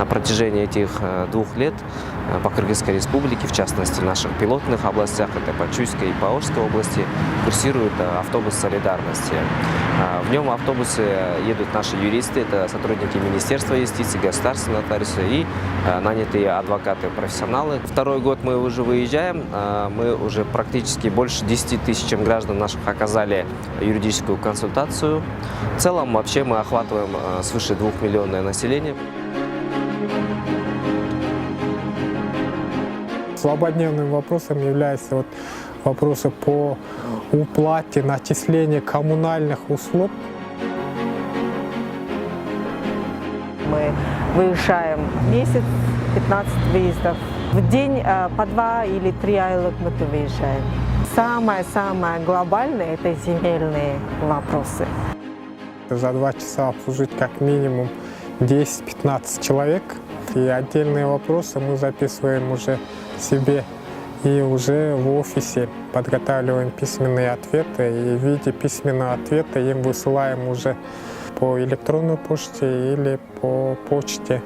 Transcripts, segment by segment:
На протяжении этих 2 лет по Кыргызской республике, в частности в наших пилотных областях, это по Чуйской и Паошской области, курсирует автобус солидарности. В нем автобусы едут наши юристы, это сотрудники Министерства юстиции, государственные нотариусы и нанятые адвокаты-профессионалы. 2-й год мы уже выезжаем, мы уже практически больше 10 тысячам граждан наших оказали юридическую консультацию. В целом вообще мы охватываем свыше 2 миллионов населения. Злободневным вопросом являются вопросы по уплате, начислению коммунальных услуг. Мы выезжаем в месяц, 15 выездов. В день по 2 или 3 айлык мы выезжаем. Самое глобальное – это земельные вопросы. За 2 часа обслужить как минимум 10-15 человек. И отдельные вопросы мы записываем уже себе и уже в офисе подготавливаем письменные ответы. И в виде письменного ответа им высылаем уже по электронной почте или по почте.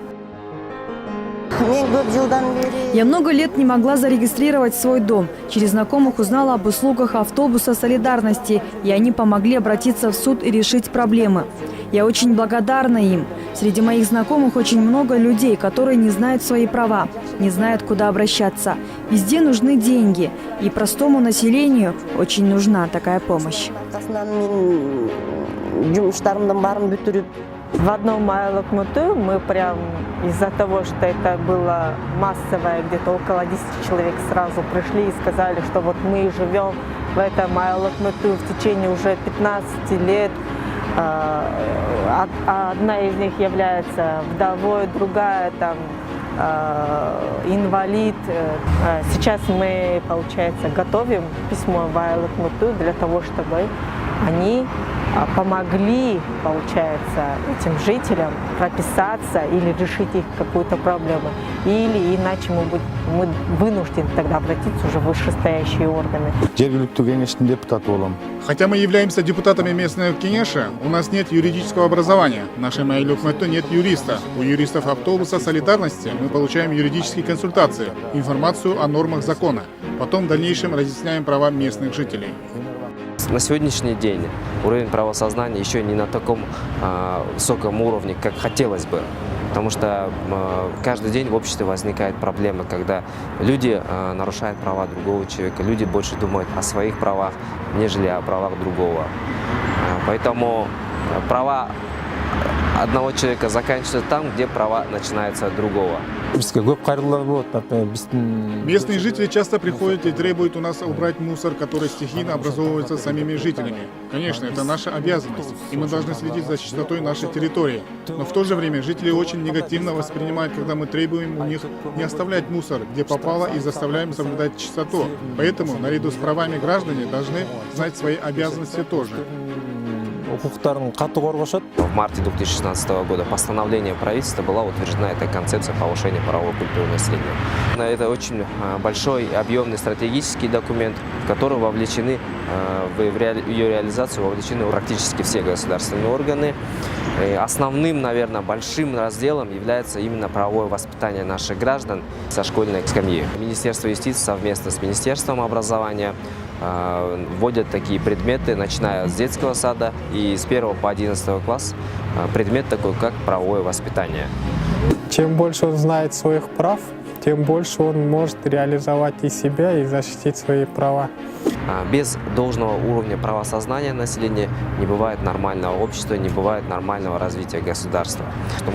Я много лет не могла зарегистрировать свой дом. Через знакомых узнала об услугах автобуса солидарности, и они помогли обратиться в суд и решить проблемы. Я очень благодарна им. Среди моих знакомых очень много людей, которые не знают свои права, не знают, куда обращаться. Везде нужны деньги, и простому населению очень нужна такая помощь. В одном айлык мы прям из-за того, что это было массовое, где-то около 10 человек сразу пришли и сказали, что вот мы живем в этом айлык в течение уже 15 лет. Одна из них является вдовой, другая там инвалид. Сейчас мы, получается, готовим письмо в айлык для того, чтобы они помогли, получается, этим жителям прописаться или решить их какую-то проблему. Или иначе мы вынуждены тогда обратиться уже в вышестоящие органы. Хотя мы являемся депутатами местного кенеша, у нас нет юридического образования. В нашем айлюкмете нет юриста. У юристов автобуса солидарности мы получаем юридические консультации, информацию о нормах закона. Потом в дальнейшем разъясняем права местных жителей. На сегодняшний день уровень правосознания еще не на таком высоком уровне, как хотелось бы. Потому что каждый день в обществе возникают проблемы, когда люди нарушают права другого человека, люди больше думают о своих правах, нежели о правах другого. Поэтому права одного человека заканчиваются там, где права начинаются от другого. Местные жители часто приходят и требуют у нас убрать мусор, который стихийно образовывается самими жителями. Конечно, это наша обязанность, и мы должны следить за чистотой нашей территории. Но в то же время жители очень негативно воспринимают, когда мы требуем у них не оставлять мусор, где попало, и заставляем соблюдать чистоту. Поэтому, наряду с правами граждане должны знать свои обязанности тоже. В марте 2016 года постановлением правительства была утверждена эта концепция повышения правовой культуры населения. Это очень большой и объемный стратегический документ, в который вовлечены, в ее реализацию вовлечены практически все государственные органы. И основным, наверное, большим разделом является именно правовое воспитание наших граждан со школьной скамьи. Министерство юстиции совместно с Министерством образования вводят такие предметы, начиная с детского сада и с 1 по 11 класс, предмет такой, как правовое воспитание. Чем больше он знает своих прав, тем больше он может реализовать и себя, и защитить свои права. Без должного уровня правосознания населения не бывает нормального общества, не бывает нормального развития государства.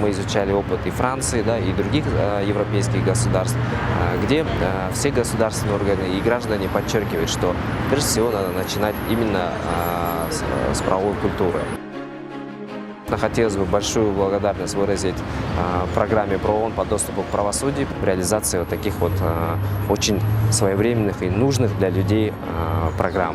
Мы изучали опыт и Франции, да, и других европейских государств, где все государственные органы и граждане подчеркивают, что прежде всего надо начинать именно с правовой культуры. Хотелось бы большую благодарность выразить программе ПРООН по доступу к правосудию в реализации вот таких вот очень своевременных и нужных для людей программ.